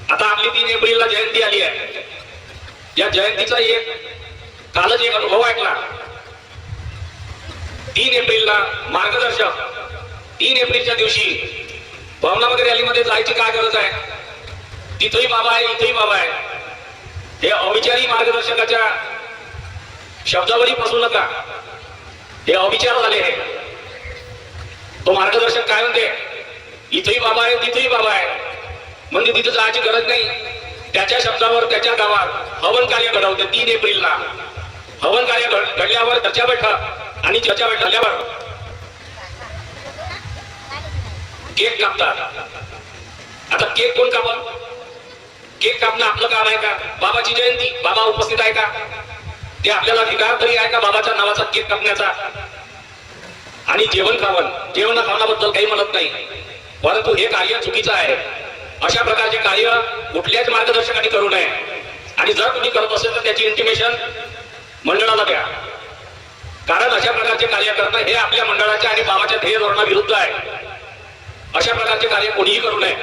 आता आपली 3 एप्रिलला जयंती आली आहे. या जयंतीचा कालच एक अनुभव ऐकला. 3 एप्रिलला मार्गदर्शक 3 एप्रिलच्या दिवशी भवनामध्ये रॅलीमध्ये जायची काय गरज आहे? तिथेही बाबा आहे, इथेही बाबा आहे. हे अविचारी मार्गदर्शकाच्या शब्दावरी फसू नका. हे अविचार झाले आहे. तो मार्गदर्शक काय म्हणते? इथेही बाबा आहे, तिथेही बाबा आहे, म्हणजे तिथे जायची गरज नाही. त्याच्या शब्दावर त्याच्या गावात हवन कार्य घडवते. 3 एप्रिलला हवन कार्य घडल्यावर चर्चा बैठक आणि चर्चा बैठक झाल्यावर केक कापतात. आता केक कोण कापल? केक कापणं आपलं काम आहे का? बाबाची जयंती, बाबा उपस्थित आहे का? ते आपल्याला अधिकार तरी आहे का बाबाच्या नावाचा केक कापण्याचा? आणि जेवण खावणाबद्दल काही म्हणत नाही, परंतु हे कार्य चुकीचं आहे. अशा प्रकारचे कार्य कुठल्याच मार्गदर्शकाने करू नये. आणि जर तुम्ही करत असेल तर त्याची इंटिमेशन मंडळाला द्या. कारण अशा प्रकारचे कार्य करणं हे आपल्या मंडळाच्या आणि बाबाच्या ध्येय धोरणाविरुद्ध आहे. अशा प्रकारचे कार्य कोणीही करू नये.